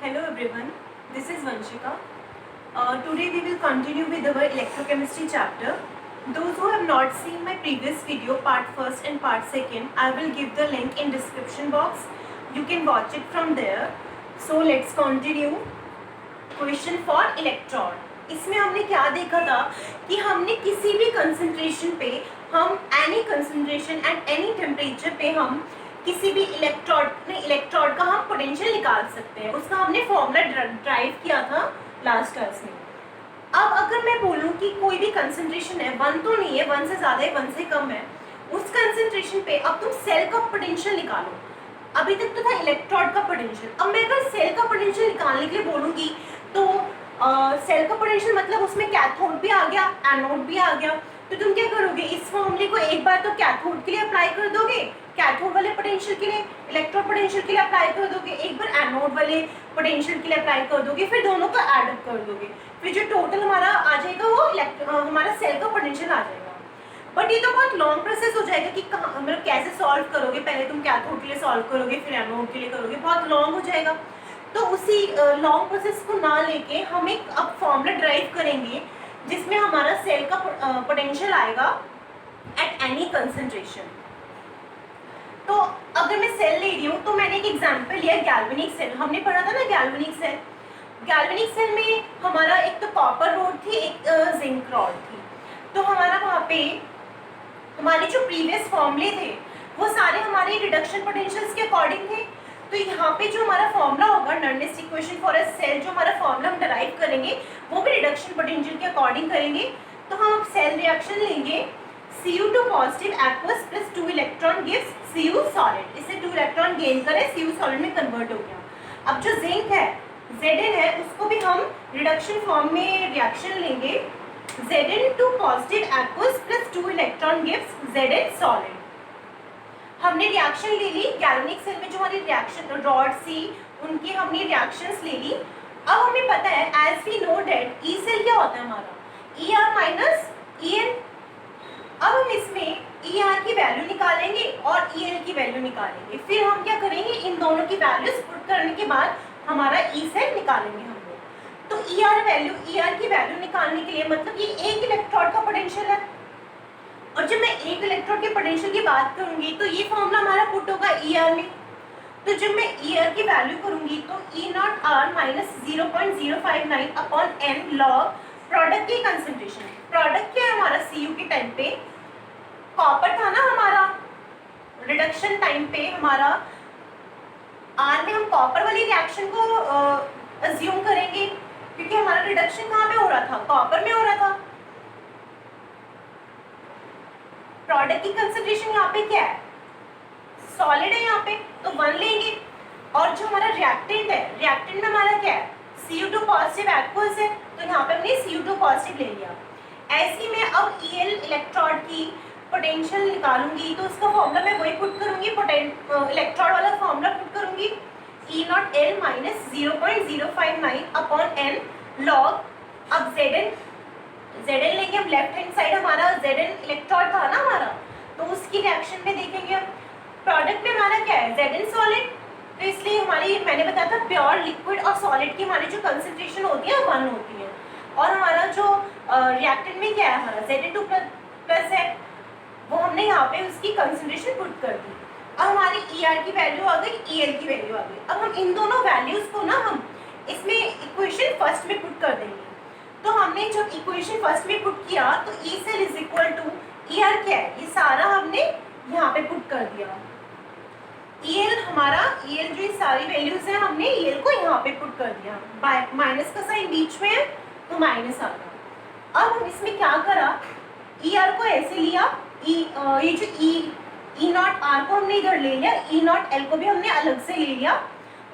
Hello everyone, this is Vanshika. Today we will continue with our electrochemistry chapter. Those who have not seen my previous video, part first and part second, I will give the link in description box. You can watch it from there. So let's continue. Question for electron. इसमें हमने क्या देखा था कि हमने किसी भी concentration पे हम any concentration at any temperature पे हम किसी भी इलेक्ट्रोड का हम पोटेंशियल निकाल सकते हैं. उसका हमने फॉर्मूला ड्राइव किया था लास्ट क्लास में. अब अगर मैं बोलूँ कि कोई भी कंसंट्रेशन है, 1 तो नहीं है, 1 से ज़्यादा है, 1 से कम है, उस कंसंट्रेशन पे अब तुम सेल का पोटेंशियल निकालो. अभी तक तो था इलेक्ट्रोड का पोटेंशियल. अब मैं अगर सेल का पोटेंशियल निकालने के लिए बोलूँगी तो सेल का पोटेंशियल मतलब उसमें कैथोड भी आ गया, एनोड भी आ गया. तो तुम क्या करोगे, इस फॉर्मूले को एक बार तो कैथोड के लिए अप्लाई कर दोगे, कैथोड वाले पोटेंशियल के लिए, इलेक्ट्रोड पोटेंशियल के लिए अप्लाई कर दोगे, एक बार एनोड वाले पोटेंशियल के लिए अप्लाई कर दोगे, फिर दोनों को ऐड अप कर दोगे, फिर जो टोटल हमारा आ जाएगा वो हमारा सेल का पोटेंशियल आ जाएगा. बट ये तो बहुत लॉन्ग प्रोसेस हो जाएगा कि मतलब कैसे सॉल्व करोगे. पहले तुम कैथोड के लिए सॉल्व करोगे, फिर एनोड के लिए करोगे, बहुत लॉन्ग हो जाएगा. तो उसी लॉन्ग प्रोसेस को ना लेके हम एक अब फॉर्मूला ड्राइव करेंगे जिसमें हमारा सेल का पोटेंशियल आएगा एट एनी कंसंट्रेशन. तो अगर मैं सेल ले रही हूँ तो मैंने एक एग्जांपल लिया गैल्वेनिक सेल. हमने पढ़ा था ना गैल्वेनिक सेल. गैल्वेनिक सेल में हमारा एक तो कॉपर रॉड थी, एक जिंक रॉड थी. तो हमारा वहाँ पे हमारे जो प्रीवियस फॉर्मूले थे वो सारे हमारे रिडक्शन पोटेंशियल्स के अकॉर्डिंग थे. तो यहाँ पे जो हमारा फॉर्मूला होगा, नर्नेस्ट इक्वेशन फॉर अ सेल, जो हमारा फॉर्मूला हम डराइव करेंगे वो भी रिडक्शन पोटेंशियल के अकॉर्डिंग करेंगे. तो हम अब सेल रिएक्शन लेंगे. Cu2 positive aqueous plus 2 electron gives Cu solid. इससे 2 इलेक्ट्रॉन गेन करें, Cu सॉलिड में कन्वर्ट हो गया. अब जो जिंक है, Zn है, उसको भी हम रिडक्शन फॉर्म में रिएक्शन लेंगे. Zn2 positive aqueous plus 2 electron gives Zn solid. हमने रिएक्शन ले ली. गैल्वेनिक सेल में जो हमारी रिएक्शन रॉड सी, उनकी हमने रिएक्शंस ले ली. अब हमें पता है, as we know that E cell क्या होता है हमारा, Er माइनस En. अब हम इसमें Er की वैल्यू निकालेंगे और El की वैल्यू निकालेंगे. फिर हम क्या करेंगे, इन दोनों की वैल्यूज पुट करने के बाद हमारा ई सेल निकालेंगे हम लोग. तो Er की वैल्यू निकालने के लिए मतलब ये एक इलेक्ट्रोड का पोटेंशियल है. और जब मैं एक इलेक्ट्रोड के पोटेंशियल की बात करूंगी तो ये फॉर्मूला हमारा पुट होगा Er में. तो जब मैं Er की वैल्यू करूंगी तो E0R minus 0.059 upon n log product की कंसंट्रेशन. प्रोडक्ट क्या है हमारा Cu के टाइम पे, कॉपर था ना हमारा, रिडक्शन टाइम पे हमारा R में हम कॉपर वाली रिएक्शन को अज्यूम करेंगे क्योंकि हमारा रिडक्शन कहाँ पे हो रहा था, कॉपर में हो रहा था. प्रोडक्ट की कंसंट्रेशन यहाँ पे क्या है, सॉलिड है यहाँ पे, तो 1 लेंगे. और जो हमारा रिएक्टेंट है, रिएक्टेंट में हमारा क्या है, Cu2 पॉजिटिव एक्वस है, तो यहाँ पे हमने Cu2 पॉजिटिव ले लिया. ऐसी में अब El इलेक्ट्रोड की पोटेंशियल निकालूंगी तो उसका फॉर्मूला मैं वही पुट करूंगी, इलेक्ट्रोड वाला फॉर्मूला पुट करूंगी. E0L minus 0.059 upon n log. अब Zn लेंगे हम, लेफ्ट हैंड साइड हमारा Zn इलेक्ट्रोड था ना हमारा, तो उसकी रिएक्शन में देखेंगे. प्रोडक्ट में हमारा क्या है, Zn सॉलिड. तो इसलिए हमारी, मैंने बताया था, प्योर लिक्विड और सॉलिड की हमारी जो कंसंट्रेशन होती है 1 होती है. और हमारा जो रिएक्टेंट में क्या है, हमारा Zn2 प्लस है, वो हमने यहाँ पे उसकी कंसंट्रेशन पुट कर दी. अब हमारी Er की वैल्यू आ गई, El की वैल्यू आ गई. अब हम इन दोनों वैल्यूज को ना हम इसमें इक्वेशन फर्स्ट में पुट कर देंगे. तो हमने जब इक्वेशन फर्स्ट में पुट किया तो E cell is equal to Er क्या है, ये सारा हमने यहाँ पे पुट कर दिया. El हमारा, El जो ये सारी वैल्यूज हैं हमने El को यहाँ पे पुट कर दिया. माइनस का साइन बीच में है तो माइनस आ गया. अब हम इसमें क्या करा, Er को ऐसे लिया, ये जो E0R को हमने इधर ले लिया, E0L को भी हमने अलग से ले लिया.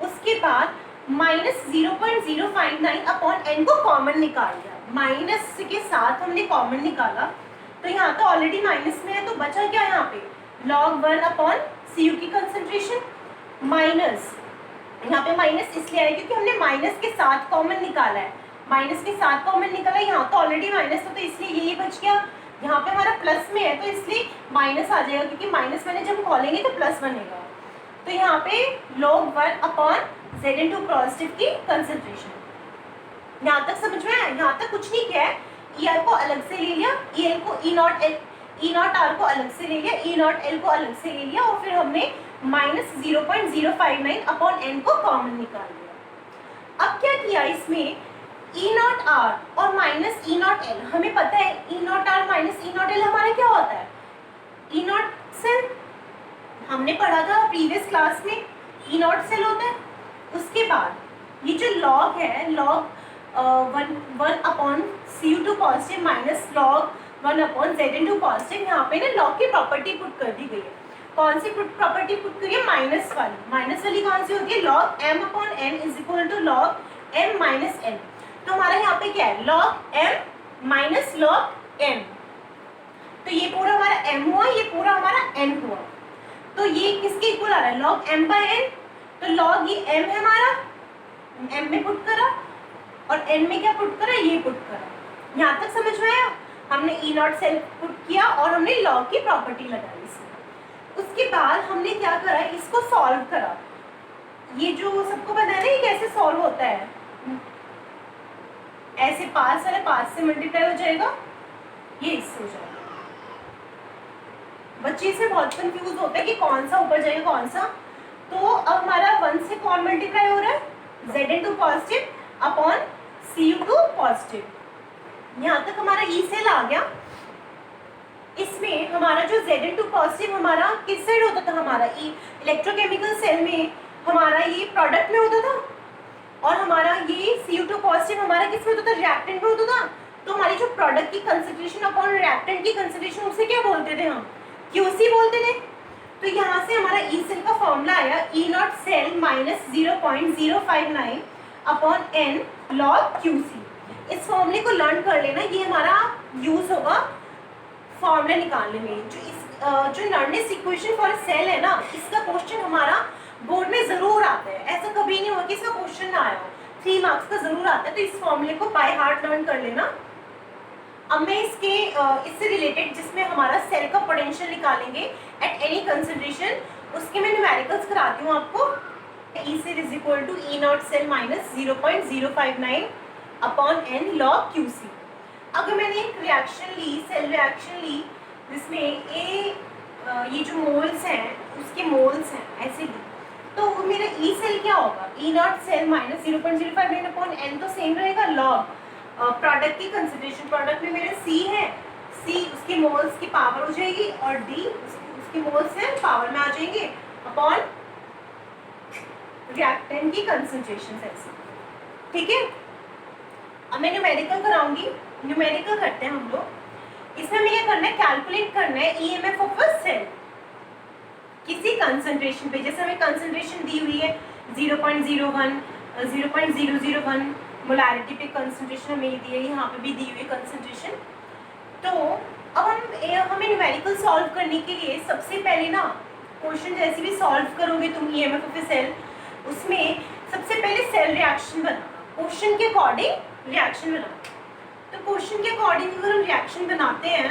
उसके बाद माइनस 0.059 अपॉन n को कॉमन निकाल दिया. माइनस के साथ हमने कॉमन निकाला तो यहाँ तो ऑलरेडी माइनस में है, तो बचा क्या यहाँ पे, log 1 अपॉन Cu की कंसंट्रेशन माइनस, यहाँ पे माइनस इसलिए आया क्योंकि हमने माइनस के साथ कॉमन निकाला है. माइनस के साथ कॉमन निकाला, यहाँ तो ऑलरेडी माइनस था तो इसलिए यही बच गया. यहाँ पे हमारा प्लस में है तो इसलिए माइनस आ जाएगा क्योंकि माइनस मैंने जब खोलेंगे तो प्लस बनेगा. तो यहाँ पे log 1 अपॉन Zn2 पॉजिटिव की कंसंट्रेशन। यहाँ तक समझ में आया? यहाँ तक कुछ नहीं किया है। ER को अलग से ले लिया, EL को E0R को अलग से ले लिया, E0L को अलग से ले लिया, और फिर हमने -0.059 अपॉन n को कॉमन निकाल लिया। अब क्या किया इसमें, E0R और -E0L, हमें पता है E0R माइनस E0L हमारा क्या होता है, E0 सेल, हमने पढ़ा था प्रीवियस क्लास में, E0 सेल होता है। उसके बाद ये जो लॉग है, log 1 upon Cu2 positive minus log 1 upon Zn2 positive, यहाँ पे ना लॉग की प्रॉपर्टी पुट कर दी गई है। कौन सी प्रॉपर्टी पुट करी है, माइनस वाली कौन सी होती है, log m upon n is equal to log m minus n। तो हमारा यहाँ पे क्या है, log m minus log m, तो ये पूरा हमारा m हुआ, ये पूरा हमारा n हुआ। तो ये किसके इक्वल आ रहा है, लॉग m बाय n, तो लॉग ये m है हमारा, m में पुट करा, और n में क्या पुट करा, ये पुट करा। यहाँ तक समझ में आया? हमने E0 सेल पुट किया और हमने लॉग की प्रॉपर्टी लगाई इसमें। उसके बाद हमने क्या करा, इसको सॉल्व करा। ये जो सबको पता है ना, ये कैसे सॉल्व होता है, ऐसे पास वाला 5 से मल्टीप्लाई हो जाएगा, ये इससे हो जाएगा। बच्चे इसमें बहुत कंफ्यूज होता है कि कौन सा ऊपर जाएगा कौन सा। तो अब हमारा 1 से कौन मल्टीप्लाई हो रहा है, Zn2 positive upon Cu2 positive. यहाँ तक हमारा E सेल आ गया। इसमें हमारा जो Zn2 पॉजिटिव हमारा किस साइड होता था, हमारा इलेक्ट्रोकेमिकल सेल में हमारा ये प्रोडक्ट में होता था, और हमारा ये Cu2 पॉजिटिव हमारा किस में होता था, रिएक्टेंट में होता था। तो हमारी जो प्रोडक्ट की कंसंट्रेशन अपॉन रिएक्टेंट की कंसंट्रेशन, उसे क्या बोलते थे हम, QC बोलते थे। तो यहाँ से हमारा E सेल का फॉर्मूला आया, E0 cell minus 0.059 upon n log QC। इस फॉर्मूले को लर्न कर लेना, ये हमारा यूज होगा फॉर्मूला निकालने में। जो नर्नेस इक्वेशन फॉर सेल है ना, इसका क्वेश्चन हमारा बोर्ड में जरूर आता है, ऐसा कभी नहीं हुआ कि इसका क्वेश्चन ना आया हो, 3 मार्क्स का जरूर आता है। तो इस फॉर्मूले को बाय हार्ट लर्न कर लेना। अब मैं इससे रिलेटेड जिसमें हमारा सेल का पोटेंशियल निकालेंगे एट एनी कंसंट्रेशन, उसके मैं न्यूमेरिकल्स कराती हूँ आपको। E cell is equal to E0 cell minus 0.059 upon n log QC। अगर मैंने एक रिएक्शन ली, सेल रिएक्शन ली, जिसमें ये जो मोल्स हैं उसके मोल्स हैं, ऐसे ली, तो मेरा E सेल क्या होगा, E0 cell minus 0.059 upon n, तो सेम रहेगा लॉग प्रोडक्ट की कंसंट्रेशन। प्रोडक्ट में मेरा C है, C उसके मोल्स की पावर हो जाएगी, और D उसके मोल्स हैं पावर में आ जाएंगे, अपॉन रिएक्टेंट की कंसंट्रेशन ऐसे। ठीक है, अब मैं न्यूमेरिकल कराऊंगी। न्यूमेरिकल करते हैं हम लोग। इसमें हमें क्या करना है, कैलकुलेट करना है EMF ऑफ अ सेल किसी कंसंट्रेशन पे। जैसे हमें कंसंट्रेशन दी हुई है 0.01, 0.001 मोलैरिटी पे कंसंट्रेशन हमें दी है, यहाँ पे भी दी हुई कंसंट्रेशन। तो अब हमें न्यूमेरिकल सॉल्व करने के लिए सबसे पहले ना, क्वेश्चन जैसे भी सॉल्व करोगे तुम EMF ऑफ सेल, उसमें सबसे पहले सेल रिएक्शन बनाना, क्वेश्चन के अकॉर्डिंग रिएक्शन बनाना। तो क्वेश्चन के अकॉर्डिंग अगर हम रिएक्शन बनाते हैं,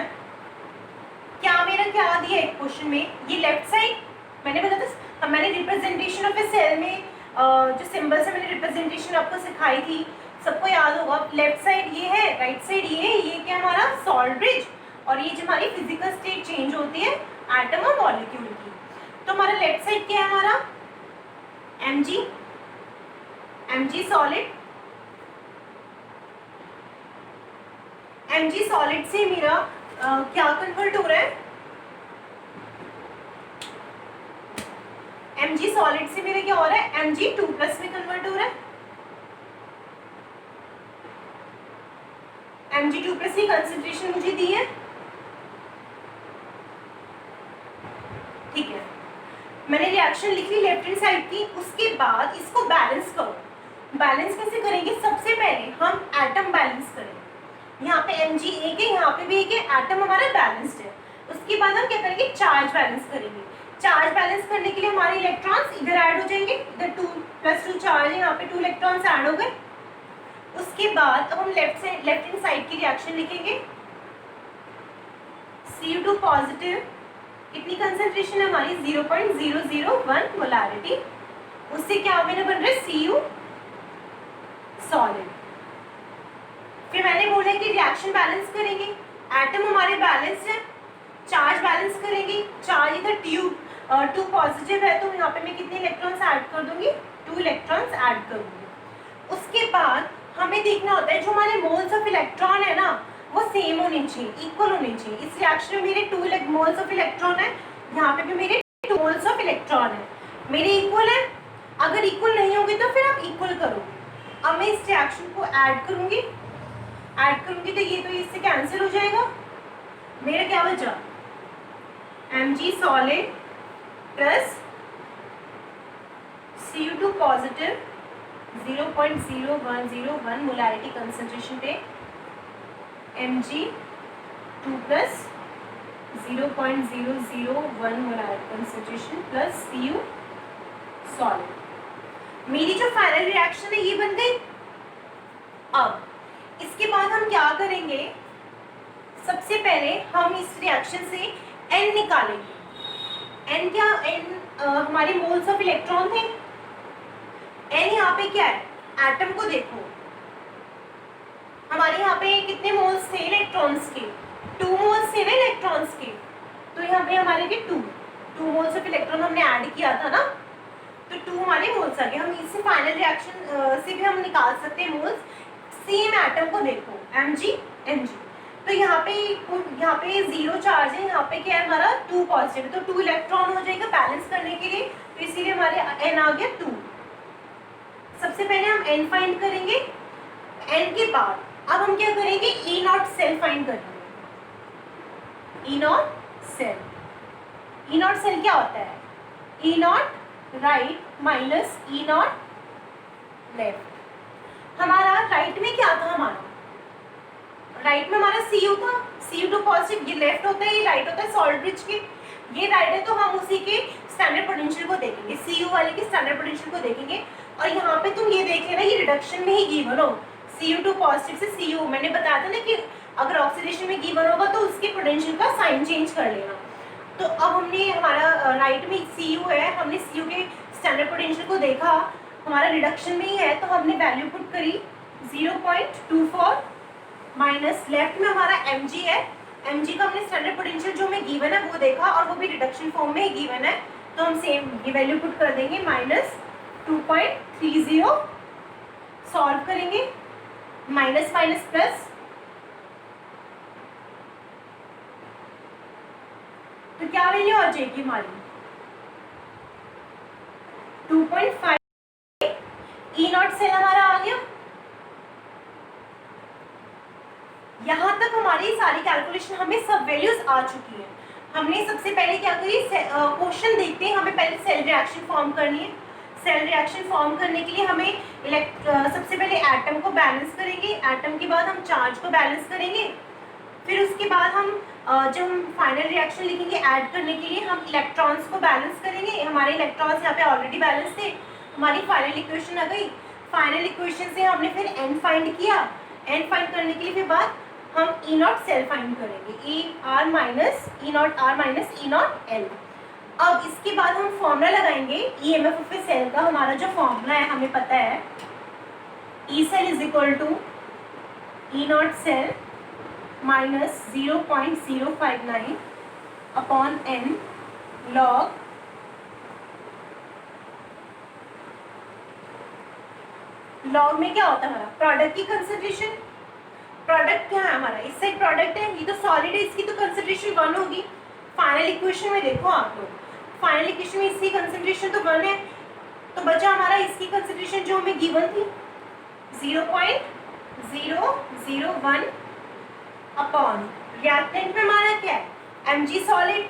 क्या मेरा क्या दिया है क्वेश्चन में, ये लेफ्ट साइड मैंने बताया था, मैंने रिप्रेजेंटेशन ऑफ ए सेल में जो सिंबल्स है मैंने रिप्रेजेंटेशन आपको सिखाई थी, सबको याद होगा। लेफ्ट साइड ये है, राइट साइड ये है, ये क्या हमारा सॉल्ट ब्रिज, और ये जो हमारी फिजिकल स्टेट चेंज होती है एटम और मॉलिक्यूल की। तो हमारा लेफ्ट साइड क्या है, हमारा Mg सॉलिड, Mg सॉलिड से मेरा क्या कन्वर्ट हो रहा है, Mg सॉलिड से मेरा क्या हो रहा है, Mg2+ में कन्वर्ट हो रहा है। Mg2+ की कंसंट्रेशन मुझे दी है, ठीक है। मैंने रिएक्शन लिख ली लेफ्ट हैंड साइड की। उसके बाद इसको बैलेंस करो। बैलेंस कैसे करेंगे, सबसे पहले हम एटम बैलेंस करेंगे। यहाँ पे Mg एक है, यहाँ पे भी एक है, एटम हमारा बैलेंस्ड है। उसके बाद हम क्या करेंगे, चार्ज बैलेंस करेंगे। चार्ज बैलेंस करने के लिए हमारे इलेक्ट्रॉन्स इधर ऐड हो जाएंगे, इधर 2+2 चार्ज है, यहाँ पे 2 इलेक्ट्रॉन्स ऐड हो गए। उसके बाद अब हम लेफ्ट हैंड साइड की रिएक्शन लिखेंगे। Cu2 पॉजिटिव, कितनी कंसंट्रेशन है हमारी, 0.001 मोलैरिटी, उससे क्या मेरा बन रहा है Cu सॉलिड। फिर मैंने बोला कि रिएक्शन बैलेंस करेंगे, एटम हमारे बैलेंस है, चार्ज बैलेंस करेंगे, चार्ज इधर टू पॉजिटिव है तो यहाँ पे मैं कितने इलेक्ट्रॉन्स ऐड कर दूंगी, 2 इलेक्ट्रॉन्स ऐड कर दूंगी। उसके बाद हमें देखना होता है जो हमारे मोल्स ऑफ इलेक्ट्रॉन है ना वो सेम होने चाहिए, इक्वल होने चाहिए। इस रिएक्शन में मेरे 2 मोल्स ऑफ इलेक्ट्रॉन है, यहाँ पे भी मेरे 2 मोल्स ऑफ इलेक्ट्रॉन है, मेरे इक्वल है। अगर इक्वल नहीं होंगे तो फिर आप इक्वल करोगे। अब मैं इस रिएक्शन को ऐड करूंगी तो ये तो इससे कैंसिल हो जाएगा, मेरा क्या बचा Mg solid plus Cu2 positive 0.0101 molarity concentration पे Mg2 plus 0.001 molarity concentration plus Cu solid. मेरी जो फाइनल रिएक्शन है ये बन गई। अब इसके बाद हम क्या करेंगे, सबसे पहले हम इस रिएक्शन से N निकालेंगे। N क्या, N हमारे मोल्स ऑफ इलेक्ट्रॉन थे। N यहाँ पे क्या है, एटम को देखो, हमारे यहाँ पे कितने मोल्स थे इलेक्ट्रॉन्स के, 2 मोल्स थे ना इलेक्ट्रॉन्स के, तो यहाँ पे हमारे के 2 मोल्स ऑफ इलेक्ट्रॉन हमने ऐड किया था ना, तो 2 हमारे मोल्स आ गए। हम इससे फाइनल रिएक्शन से भी हम निकाल सकते हैं मोल्स। सेम एटम को देखो Mg Mg, तो यहाँ पे 0 चार्ज है, यहाँ पे क्या है हमारा 2 पॉजिटिव है, तो 2 इलेक्ट्रॉन हो जाएगा बैलेंस करने के लिए, तो इसीलिए हमारे N आ गया 2। सबसे पहले हम N फाइंड करेंगे, N के बाद अब हम क्या करेंगे, E नॉट सेल फाइंड करेंगे। E नॉट सेल क्या होता है, E not right minus E not left. हमारा राइट में क्या था, हमारा राइट में हमारा Cu था, Cu2 पॉजिटिव, ये लेफ्ट होता है, ये राइट होता है सॉल्ट ब्रिज के, ये राइट है तो हम उसी के स्टैंडर्ड पोटेंशियल को देखेंगे, Cu वाले के स्टैंडर्ड पोटेंशियल को देखेंगे। और यहाँ पे तुम ये देख लेना, ये रिडक्शन में ही गिवन हो, Cu2 पॉजिटिव से Cu, मैंने बताया था ना कि अगर ऑक्सीडेशन में गिवन होगा तो उसके पोटेंशियल का साइन चेंज कर लेना। तो अब हमने हमारा राइट में Cu है, हमने Cu के स्टैंडर्ड पोटेंशियल को देखा, हमारा रिडक्शन में ही है, तो हमने वैल्यू पुट करी 0.24 माइनस लेफ्ट में हमारा Mg है, Mg का हमने स्टैंडर्ड पोटेंशियल जो हमें गिवन है वो देखा और वो भी रिडक्शन फॉर्म में ही गिवन है, तो हम सेम ये वैल्यू पुट कर देंगे -2.30, सॉल्व करेंगे, माइनस माइनस प्लस, तो क्या वैल्यू आ जाएगी हमारी 2.5। E नॉट सेल हमारा आ गया। यहाँ तक हमारी सारी कैलकुलेशन, हमें सब वैल्यूज आ चुकी है। हमने सबसे पहले क्या करी, क्वेश्चन देखते हैं, हमें पहले सेल रिएक्शन फॉर्म करनी है। सेल रिएक्शन फॉर्म करने के लिए हमें सबसे पहले एटम को बैलेंस करेंगे, एटम के बाद हम चार्ज को बैलेंस करेंगे, फिर उसके बाद हम जब हम फाइनल रिएक्शन लिखेंगे ऐड करने के लिए हम इलेक्ट्रॉन्स को बैलेंस करेंगे। हमारे इलेक्ट्रॉन्स यहाँ पे ऑलरेडी बैलेंस थे, हमारी फाइनल इक्वेशन आ गई। फाइनल इक्वेशन से हमने फिर N फाइंड किया, N फाइंड करने के लिए फिर बाद हम E नॉट सेल फाइंड करेंगे, E not R minus E not L। अब इसके बाद हम फॉर्मूला लगाएंगे EMF ऑफ ए सेल का। हमारा जो फॉर्मूला है हमें पता है, E cell is equal to E not cell minus 0.059 upon N log में क्या होता है हमारा प्रोडक्ट की कंसंट्रेशन। प्रोडक्ट क्या है हमारा, इस साइड प्रोडक्ट है, ये तो सॉलिड है, इसकी तो कंसंट्रेशन 1 होगी। फाइनल इक्वेशन में देखो आप लोग, फाइनल इक्वेशन में इसकी कंसंट्रेशन तो 1 है, तो बचा हमारा इसकी कंसंट्रेशन जो हमें गिवन थी 0.001 अपॉन रिएक्टेंट में हमारा क्या है Mg सॉलिड।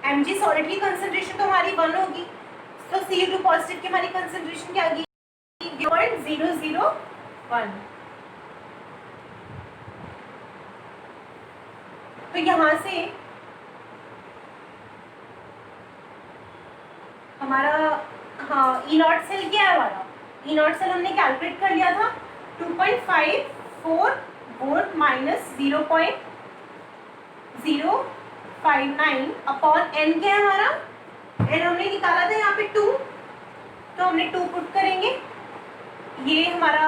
Mg सॉलिड की कंसंट्रेशन तो हमारी 1 होगी, तो Cu2 पॉजिटिव की हमारी कंसंट्रेशन क्या होगी 0.001। तो यहाँ से हमारा E नॉट सेल क्या है हमारा, E नॉट सेल हमने कैलकुलेट कर लिया था 2.54 वोल्ट माइनस 0.059 अपॉन N क्या है हमारा, N हमने निकाला था यहाँ पे 2, तो हमने 2 पुट करेंगे, ये हमारा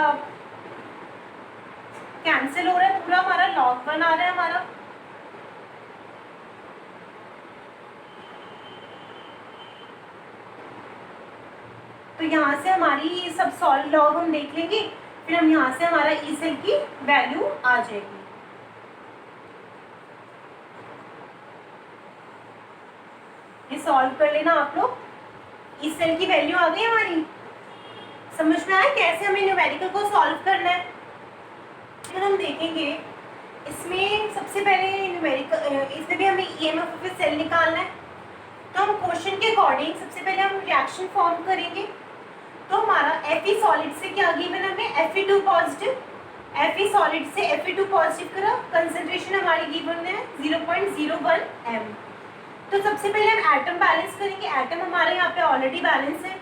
कैंसिल हो रहा है, पूरा हमारा log 1 आ रहा है हमारा। तो यहाँ से हमारी ये सब सॉल्व लॉग हम देख लेंगे, फिर हम यहाँ से हमारा ई सेल की वैल्यू आ जाएगी। ये सॉल्व कर लेना आप लोग। ई सेल की वैल्यू आ गई हमारी। समझ में आया कैसे हमें न्यूमेरिकल को सॉल्व करना है? फिर हम देखेंगे इसमें सबसे पहले न्यूमेरिकल, इसमें भी हमें ईएमएफ ऑफ सेल निकालना है। तो हम क्वेश्चन के अकॉर्डिंग सबसे पहले हम रिएक्शन फॉर्म करेंगे। तो हमारा Fe सॉलिड से क्या गिवन है हमें, Fe2 पॉजिटिव। Fe सॉलिड से Fe2 पॉजिटिव करा, कंसंट्रेशन हमारी गिवन है 0.01 m। तो सबसे पहले हम एटम बैलेंस करेंगे। एटम हमारे यहाँ पे ऑलरेडी बैलेंस है।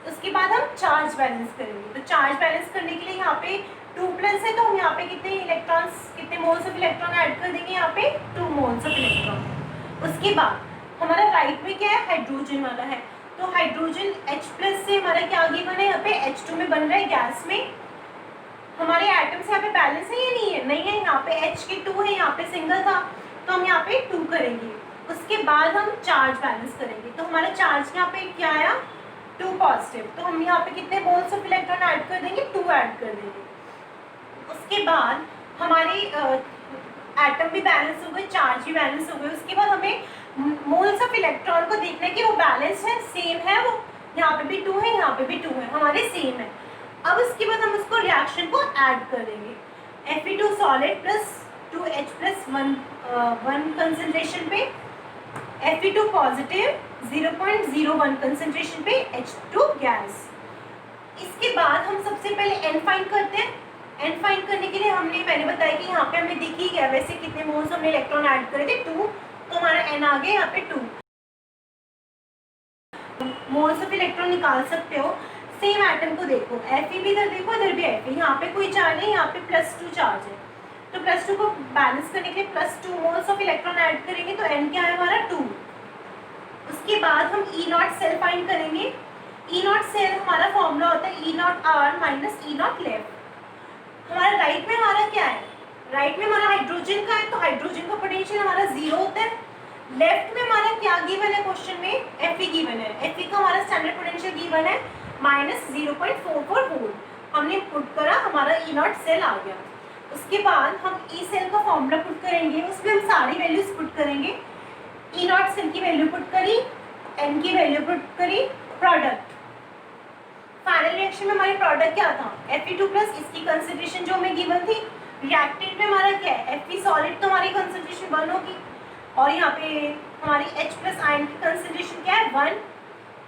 उसके बाद हम चार्ज बैलेंस करेंगे। तो चार्ज बैलेंस करने के लिए यहाँ पे 2+ है, तो हम यहाँ पे कितने इलेक्ट्रॉन्स, कितने मोल्स ऑफ इलेक्ट्रॉन ऐड कर देंगे, यहाँ पे 2 मोल्स ऑफ इलेक्ट्रॉन। उसके बाद हमारा राइट में क्या है, हाइड्रोजन वाला है। तो हाइड्रोजन H+ से हमारा क्या गिवन है, यहाँ पे H2 में बन रहा है गैस में। हमारे एटम्स यहाँ पे बैलेंस है या नहीं है? नहीं है। यहाँ पे H के 2 है, यहाँ पे सिंगल था, तो हम यहाँ पे 2 करेंगे। उसके बाद हम चार्ज बैलेंस करेंगे। तो हमारा चार्ज यहाँ पे क्या आया, 2 पॉजिटिव। तो हम यहाँ पे कितने मोल्स ऑफ इलेक्ट्रॉन ऐड कर देंगे, 2 ऐड कर देंगे। उसके बाद हमारी एटम भी बैलेंस हो गए, चार्ज भी बैलेंस हो गए। उसके बाद हमें मोल्स ऑफ इलेक्ट्रॉन को देखना है कि वो बैलेंस है, सेम है, वो यहाँ पे भी 2 है, यहाँ पे भी 2 है, हमारे सेम है। अब उसके बाद हम उसको रिएक्शन को ऐड कर देंगे। Fe2 solid plus 2H+1 concentration पे, Fe2 पॉजिटिव 0.01 कंसंट्रेशन पे H2 गैस। इसके बाद हम सबसे पहले n फाइंड करते हैं। n फाइंड करने के लिए मैंने बताया कि यहाँ पे हमें दिख ही गया वैसे कितने मोल्स हमने इलेक्ट्रॉन ऐड करे थे, 2। तो हमारा n आ गया यहाँ पे 2 मोल्स ऑफ इलेक्ट्रॉन निकाल सकते हो। सेम एटम को देखो, Fe भी इधर देखो, इधर भी Fe, यहाँ पे कोई चार्ज नहीं, यहाँ पे +2 चार्ज है। तो +2 को बैलेंस करने के लिए +2 मोल्स ऑफ इलेक्ट्रॉन ऐड करेंगे, तो n क्या है हमारा 2। उसके बाद हम E0 सेल फाइंड करेंगे। E0 सेल हमारा फॉर्मूला होता है E0R माइनस E0 लेफ्ट। हमारा राइट में हमारा क्या है, राइट में हमारा हाइड्रोजन का है, तो हाइड्रोजन का पोटेंशियल हमारा 0 होता है। लेफ्ट में हमारा क्या गिवन है क्वेश्चन में, Fe गिवन है। Fe का हमारा स्टैंडर्ड पोटेंशियल गिवन है -0.44 वोल्ट। हमने पुट करा, हमारा E0 सेल आ गया। उसके बाद हम E सेल का फॉर्मूला पुट करेंगे, उसमें हम सारी वैल्यूज पुट करेंगे। E0 सेल की वैल्यू पुट करी, N की वैल्यू पुट करी, प्रोडक्ट। फाइनल रिएक्शन में हमारी प्रोडक्ट क्या था, Fe2+, इसकी कंसंट्रेशन जो हमें गिवन थी। रिएक्टेंट में हमारा क्या है, Fe सॉलिड, तो हमारी कंसंट्रेशन 1 होगी, और यहाँ पे हमारी H+ आयन की कंसंट्रेशन क्या है, 1।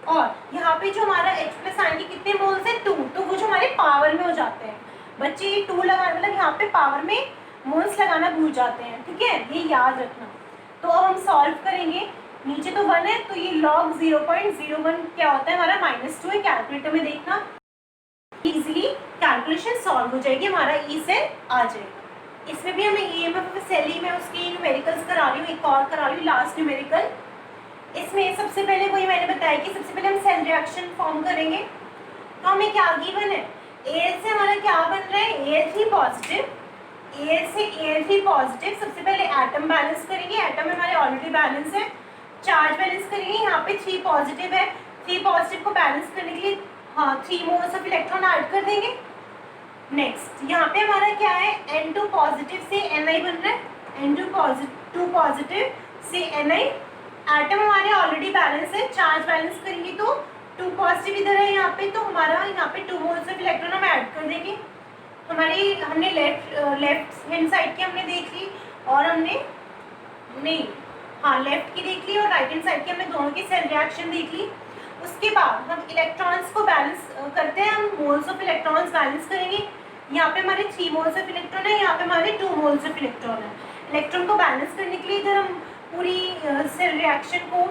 और यहाँ पे जो हमारा H+ आयन की कितने मोल्स है, 2। तो वो जो हमारे पावर में हो जाते हैं बच्चे, ये 2 लगाना मतलब यहाँ पे पावर में मोल्स लगाना भूल जाते हैं, ठीक है, ये याद रखना। तो अब हम सॉल्व करेंगे। नीचे तो 1 है, तो ये log 0.01 क्या होता है हमारा, -2 है। कैलकुलेटर में देखना, इजीली कैलकुलेशन सॉल्व हो जाएगी, हमारा ई सेल आ जाएगा। इसमें भी हमें ईएमएफ सेल ही में उसकी न्यूमेरिकल्स करा रही हूँ, एक और करा रही हूँ लास्ट न्यूमेरिकल। इसमें सबसे पहले वही मैंने बताया कि सबसे पहले हम सेल रिएक्शन फॉर्म करेंगे। तो हमें क्या गिवन है, Al से हमारा क्या बन रहा है, Al3 पॉजिटिव। Al से Al3 पॉजिटिव, सबसे पहले एटम बैलेंस करेंगे। एटम में हमारे ऑलरेडी बैलेंस है। चार्ज बैलेंस करेंगे, यहाँ पे 3 पॉजिटिव है। 3 पॉजिटिव को बैलेंस करने के लिए 3 मोल्स ऑफ इलेक्ट्रॉन ऐड कर देंगे। नेक्स्ट यहाँ पे हमारा क्या है, N2 पॉजिटिव से Ni बन रहा है, N2 पॉजिटिव से Ni। एटम हमारे ऑलरेडी बैलेंस है। चार्ज बैलेंस करेंगे तो 2 पॉजिटिव इधर है यहाँ पे, तो हमारा यहाँ पे 2 मोल्स ऑफ इलेक्ट्रॉन हम ऐड कर देंगे। हमने लेफ्ट हैंड साइड की हमने देख ली, और हमने लेफ्ट की देख ली, और राइट हैंड साइड की हमने दोनों की सेल रिएक्शन देख ली। उसके बाद हम इलेक्ट्रॉन्स को बैलेंस करते हैं, हम मोल्स ऑफ इलेक्ट्रॉन्स बैलेंस करेंगे। यहाँ पे हमारे 3 मोल्स ऑफ इलेक्ट्रॉन है, यहाँ पे हमारे 2 मोल्स ऑफ इलेक्ट्रॉन है। इलेक्ट्रॉन को बैलेंस करने के लिए इधर हम पूरी सेल रिएक्शन को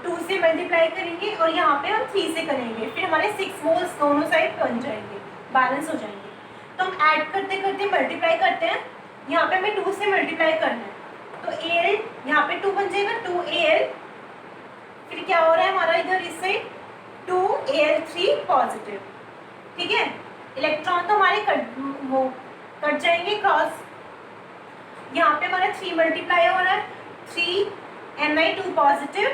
2 से मल्टीप्लाई करेंगे, और यहाँ पे हम 3 से करेंगे, फिर हमारे 6 मोल्स दोनों साइड बन जाएंगे, बैलेंस हो जाएंगे। तो हम ऐड करते करते मल्टीप्लाई करते हैं। यहाँ पे हमें 2 से मल्टीप्लाई करना है, तो Al यहाँ पे 2 बन जाएगा, 2Al। फिर क्या हो रहा है हमारा इधर इस साइड 2Al3 पॉजिटिव। ठीक है, इलेक्ट्रॉन तो हमारे कट जाएंगे क्रॉस। यहाँ पे हमारा 3 मल्टीप्लाई हो रहा है, 3Ni2 पॉजिटिव,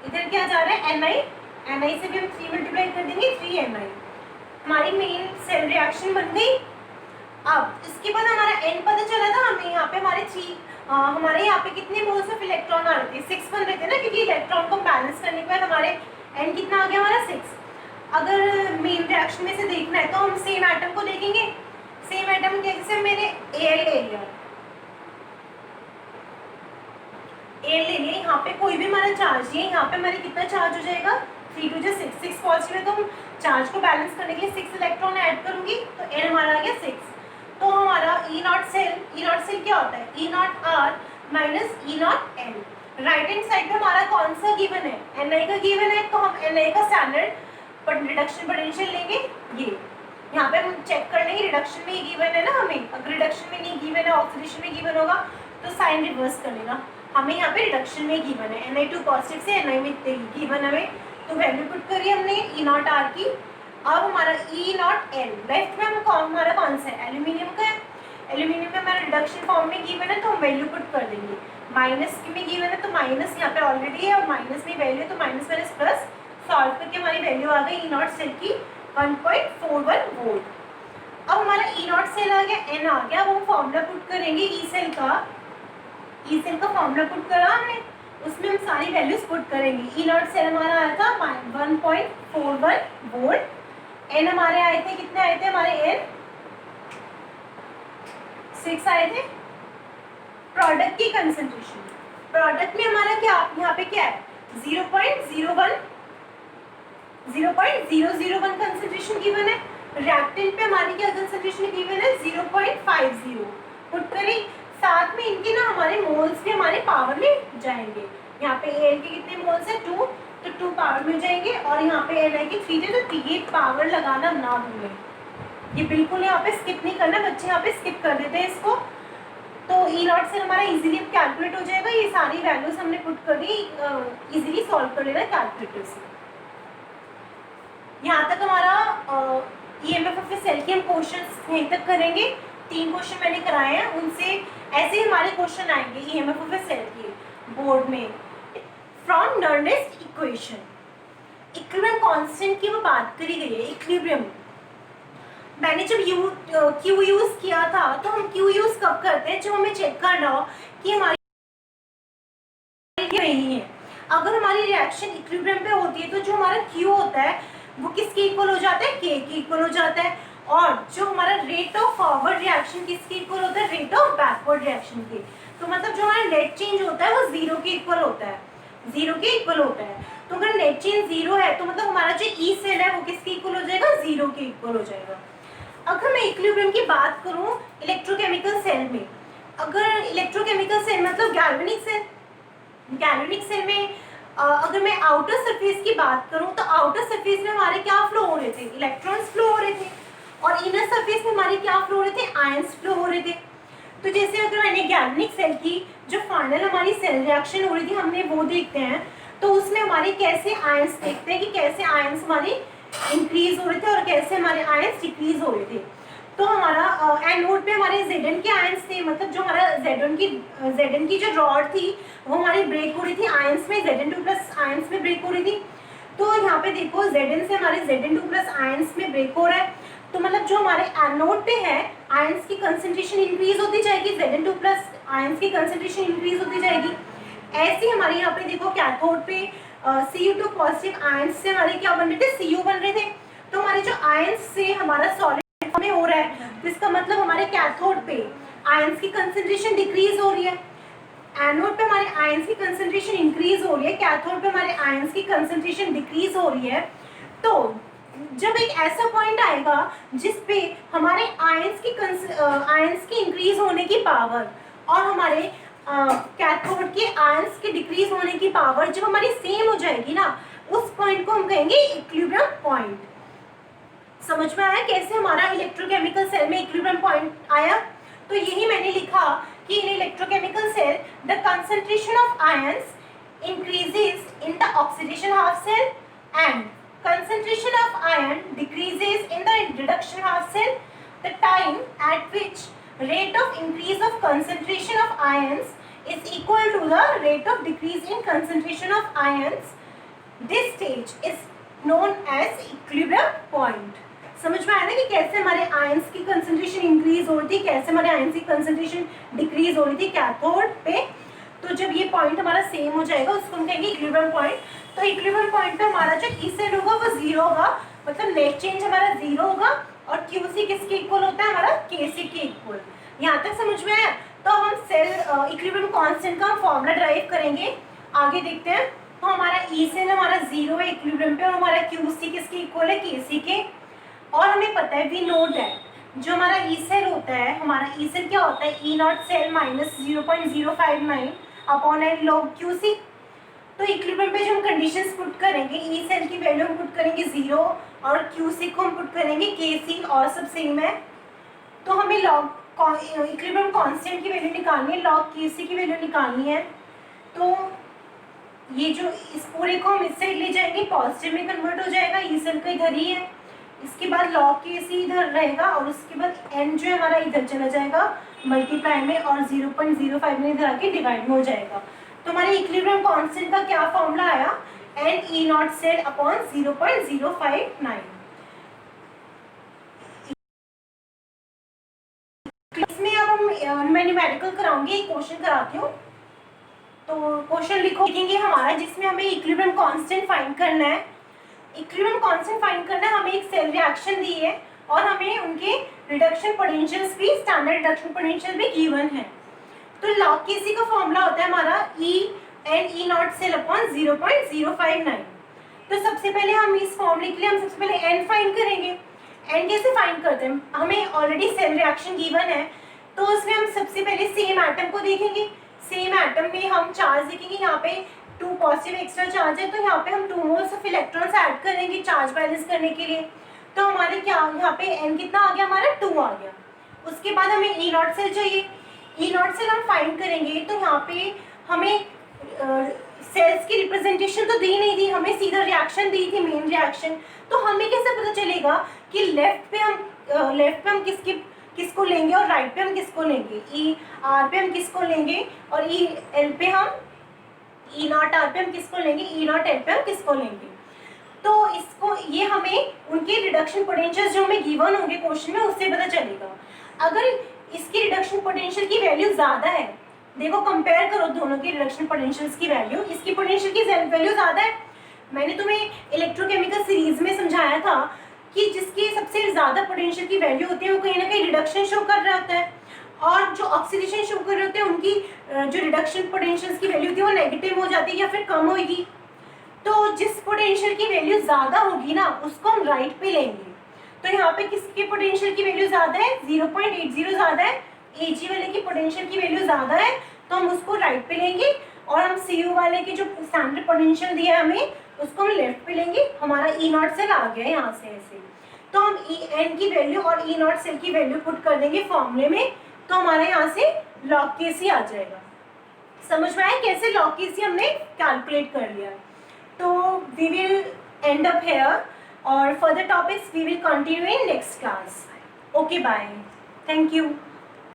इधर क्या जा रहा है Ni से भी हम 3 मल्टीप्लाई कर देंगे 3Ni। हमारी मेन सेल रिएक्शन बन गई। अब इसके बाद हमारा n पता चला था हमें, यहाँ पे हमारे यहाँ पे कितने मोल्स ऑफ इलेक्ट्रॉन आ रहे थे, 6 बन रहे थे ना, क्योंकि इलेक्ट्रॉन को बैलेंस करने के बाद हमारे n कितना आ गया हमारा 6। अगर मेन रिएक्शन में से देखना है तो हम सेम एटम को देखेंगे। सेम एटम जैसे मैंने Al ले लिया, यहाँ पे कोई भी हमारा चार्ज नहीं है, यहाँ पे हमारे कितना चार्ज हो जाएगा, 3 2 6, 6 पॉजिटिव है तो हम चार्ज को बैलेंस करने के लिए 6 इलेक्ट्रॉन ऐड करूंगी, तो n हमारा आ गया 6। तो हमारा E0 सेल क्या होता है, E0 R minus E0 N। Right hand side पे हमारा कौन सा गिवन है, Ni का गिवन है, तो हम Ni का स्टैंडर्ड रिडक्शन पोटेंशियल लेंगे। ये यहाँ पे हम चेक कर लेंगे, रिडक्शन में ये गिवन है ना हमें, अगर रिडक्शन में नहीं गिवन है, ऑक्सीडेशन में गिवन होगा तो साइन रिवर्स कर लेना। हमें यहाँ पे रिडक्शन में गिवन है, Ni2 पॉजिटिव से Ni में गिवन हमें, तो वैल्यू पुट करिए हमने E0 R की। अब हमारा E0 N लेफ्ट में हमारा कौन सा है, एल्यूमिनियम का है। एल्यूमिनियम में हमारा रिडक्शन फॉर्म में गिवन है तो हम वैल्यू पुट कर देंगे। माइनस में गिवन है तो माइनस यहाँ पे ऑलरेडी है, और माइनस में वैल्यू तो माइनस माइनस प्लस, सॉल्व करके हमारी वैल्यू आ गई E0 सेल की 1.41 वोल्ट। अब हमारा E0 सेल आ गया, N आ गया। अब हम फॉर्मूला पुट करेंगे E सेल का फॉर्मूला पुट करा हमने, उसमें हम सारी वैल्यूज पुट करेंगे। E0 सेल हमारा आया था 1.41 वोल्ट। N हमारे आए थे, कितने आए थे हमारे N 6 आए थे। प्रोडक्ट की कंसंट्रेशन, प्रोडक्ट में हमारा क्या यहाँ पे क्या है 0.001 कंसंट्रेशन गिवन है। रिएक्टेंट पे हमारी क्या कंसंट्रेशन गिवन है 0.50 पुट करें। साथ में इनके ना हमारे मोल्स भी हमारे पावर में जाएंगे। यहाँ पे Al के कितने मोल्स है 2, तो 2 पावर में जाएंगे, और यहाँ पे Ni के 3 थे, तो ये पावर लगाना ना भूलें। ये बिल्कुल यहाँ पे स्किप नहीं करना, बच्चे यहाँ पे स्किप कर देते हैं इसको। तो E0 से हमारा इजीली कैलकुलेट हो जाएगा। ये सारी वैल्यूज हमने पुट कर दी, इजीली सॉल्व कर लेना कैलकुलेटर से। यहाँ तक हमारा EMF ऑफ सेल के हम क्वेश्चंस यहीं तक करेंगे। 3 क्वेश्चन मैंने कराए हैं, उनसे ऐसे ही हमारे क्वेश्चन आएंगे EMF ऑफ सेल के बोर्ड में। फ्रॉम नर्नेस्ट इक्वेशन, इक्विलिब्रियम कांस्टेंट की वो बात करी गई है। इक्विलिब्रियम मैंने जब Q यूज किया था, तो हम Q यूज कब करते हैं, जब हमें चेक करना हो कि हमारी नहीं है। अगर हमारी रिएक्शन इक्विलिब्रियम पे होती है तो जो हमारा Q होता है वो किसके इक्वल हो जाता है, K के इक्वल हो जाता है। और जो हमारा रेट ऑफ फॉरवर्ड रिएक्शन किसके इक्वल होता है, रेट ऑफ बैकवर्ड रिएक्शन के। तो मतलब जो हमारा नेट चेंज होता है वो 0 के इक्वल होता है, 0 के इक्वल होता है। तो अगर नेट चेंज 0 है तो मतलब हमारा जो E सेल है वो किसके इक्वल हो जाएगा, 0 के इक्वल हो जाएगा। अगर मैं इक्विलिब्रियम की बात करूं इलेक्ट्रोकेमिकल सेल में, अगर इलेक्ट्रोकेमिकल सेल मतलब गैल्वेनिक सेल में अगर मैं आउटर सरफेस की बात करूं तो आउटर सरफेस में हमारे क्या फ्लो हो रहे थे, इलेक्ट्रॉन्स फ्लो हो रहे थे, और इनर सरफेस में हमारे क्या फ्लो हो रहे थे, आयंस फ्लो हो रहे थे। तो जैसे अगर मैंने गैल्वेनिक सेल की जो फाइनल हमारी सेल रिएक्शन हो रही थी हमने वो देखते हैं, तो उसमें हमारे कैसे आयंस देखते हैं कि कैसे आयंस हमारे इंक्रीज हो रहे थे और कैसे हमारे आयंस डिक्रीज हो रहे थे। तो हमारा एनोड पे हमारे Zn के आयंस थे, मतलब जो हमारा Zn की जो रॉड थी वो हमारी ब्रेक हो रही थी आयंस में, Zn2+ आयंस में ब्रेक हो रही थी। तो यहाँ पे देखो Zn से हमारे Zn2+ आयंस में ब्रेक हो रहा है, तो मतलब जो हमारे एनोड पे है आयंस की कंसंट्रेशन इंक्रीज होती जाएगी, Zn2+ आयंस की कंसंट्रेशन इंक्रीज होती जाएगी। ऐसे हमारे यहाँ पे देखो कैथोड पे Cu2 पॉजिटिव आयंस से हमारे क्या बन रहे थे, Cu बन रहे थे। तो हमारे जो आयंस से हमारा सॉलिड में हो रहा है, तो इसका मतलब हमारे कैथोड पे आयंस की कंसंट्रेशन डिक्रीज हो रही है, एनोड पे हमारे आयंस की कंसंट्रेशन इंक्रीज हो रही है, कैथोड पे हमारे आयंस की कंसंट्रेशन डिक्रीज हो रही है। तो जब एक ऐसा पॉइंट आएगा जिस पे हमारे आयंस की इंक्रीज होने की पावर और हमारे कैथोड के आयंस के डिक्रीज होने की पावर जब हमारी सेम हो जाएगी ना, उस पॉइंट को हम कहेंगे इक्विलिब्रियम पॉइंट। समझ में आया कैसे हमारा इलेक्ट्रोकेमिकल सेल में इक्विलिब्रियम पॉइंट आया? तो यही मैंने लिखा कि in electrochemical cell the concentration of ions increases in the oxidation half cell and concentration of iron decreases in the reduction half cell, the time at which rate of increase of concentration of ions is equal to the rate of decrease in concentration of ions. This stage is known as equilibrium point. समझ में आया ना कि कैसे हमारे ions की concentration increase हो रही थी, कैसे हमारे आयंस की कंसंट्रेशन डिक्रीज हो रही थी कैथोड पे. तो जब ये पॉइंट हमारा सेम हो जाएगा उसको हम कहेंगे इक्विलिब्रियम पॉइंट. तो इक्विलिब्रियम पॉइंट पे हमारा जो ई सेल होगा वो जीरो होगा, मतलब नेट चेंज हमारा जीरो होगा और क्यूसी किसके इक्वल होता है, हमारा केसी के इक्वल. यहाँ तक समझ में आया. तो हम सेल इक्विलिब्रियम कांस्टेंट का फॉर्मूला ड्राइव करेंगे, आगे देखते हैं. तो हमारा ई सेल हमारा जीरो है इक्विलिब्रियम पे और हमारा क्यूसी किसके इक्वल है, केसी के. और हमें पता है वी नो दैट जो हमारा ई सेल होता है, हमारा ई सेल क्या होता है, E not cell minus 0.059 upon n log QC. तो इक्विलिब्रियम पे जो हम कंडीशंस पुट करेंगे, ई सेल की वैल्यू हम पुट करेंगे 0 और क्यूसी को हम पुट करेंगे केसी और सब सेम है. तो हमें लॉग इक्विलिब्रियम कांस्टेंट की वैल्यू निकालनी है, लॉग केसी की वैल्यू निकालनी है. तो ये जो इस पूरे को हम इस साइड ले जाएंगे, पॉजिटिव में कन्वर्ट हो जाएगा, ई सेल का इधर ही है. इसके बाद लॉग केसी इधर रहेगा और उसके बाद एन जो है हमारा इधर चला जाएगा मल्टीप्लाई में और 0.05 में इधर आके डिवाइड में हो जाएगा. तो हमारे इक्विलिब्रियम कांस्टेंट का क्या फॉर्मूला आया, N E not cell upon 0.059. इसमें अब हम मैं न्यूमेरिकल कराऊंगी, एक क्वेश्चन कराती हूँ. तो क्वेश्चन लिखेंगे हमारा जिसमें हमें इक्विलिब्रियम कांस्टेंट फाइंड करना है. इक्विलिब्रियम कांस्टेंट फाइंड करना है, हमें एक सेल रिएक्शन दी है और हमें उनके रिडक्शन पोटेंशियल्स भी, स्टैंडर्ड रिडक्शन पोटेंशियल भी गिवन है. तो लॉग केसी का फॉर्मूला होता है हमारा E N E not cell upon 0.059. तो सबसे पहले हम इस फॉर्मूले के लिए हम सबसे पहले एन फाइंड करेंगे. एन कैसे फाइंड करते हैं, हमें ऑलरेडी सेल रिएक्शन गिवन है तो उसमें हम सबसे पहले सेम एटम को देखेंगे. सेम एटम में हम चार्ज देखेंगे, यहाँ पे 2 पॉजिटिव एक्स्ट्रा चार्ज है तो यहाँ पे हम 2 मोल्स ऑफ इलेक्ट्रॉन्स ऐड करेंगे चार्ज बैलेंस करने के लिए. तो हमारे क्या यहाँ पे एन कितना आ गया, हमारा 2 आ गया. उसके बाद हमें ई नॉट सेल चाहिए. ई नॉट सेल हम फाइंड करेंगे तो यहाँ पे हमें सेल्स की रिप्रेजेंटेशन तो दी नहीं थी, हमें सीधा रिएक्शन दी थी, मेन रिएक्शन. तो हमें कैसे पता चलेगा कि लेफ्ट पे हम किसको लेंगे और राइट पे हम किसको लेंगे, ई आर पे हम किसको लेंगे और ई एल पे हम, ई नॉट आर पे हम किसको लेंगे, ई नॉट एल पे हम किसको लेंगे. तो इसको ये हमें उनके रिडक्शन पोटेंशियल जो हमें गिवन होंगे क्वेश्चन में उससे पता चलेगा. अगर इसकी रिडक्शन पोटेंशियल की वैल्यू ज़्यादा है, देखो कंपेयर करो दोनों की रिडक्शन पोटेंशियल्स की वैल्यू, इसकी पोटेंशियल की वैल्यू ज़्यादा है. मैंने तुम्हें इलेक्ट्रोकेमिकल सीरीज में समझाया था कि जिसकी सबसे ज़्यादा पोटेंशियल की वैल्यू होती है वो कहीं ना कहीं रिडक्शन शो कर रहा होता है और जो ऑक्सीडेशन शो कर रहे होते हैं उनकी जो रिडक्शन पोटेंशियल्स की वैल्यू थी वो नेगेटिव हो जाती है या फिर कम होगी. तो जिस पोटेंशियल की वैल्यू ज़्यादा होगी ना उसको हम राइट पे लेंगे. तो यहाँ पे किसकी पोटेंशियल की वैल्यू ज़्यादा है, 0.80 ज़्यादा है, एजी वाले की पोटेंशियल की वैल्यू ज़्यादा है तो हम उसको राइट पे लेंगे और हम सीयू वाले की जो स्टैंडर्ड पोटेंशियल दिया है हमें उसको हम लेफ्ट पे लेंगे. हमारा ई नॉट सेल आ गया है यहाँ से ऐसे. तो हम ई एन की वैल्यू और ई नॉट सेल की वैल्यू पुट कर देंगे फॉर्मूले में तो हमारे यहाँ से लॉग केसी आ जाएगा. समझ में आया कैसे लॉग केसी हमने कैलकुलेट कर लिया. तो we will end up here और further topics we will continue in next class. Okay bye, thank you.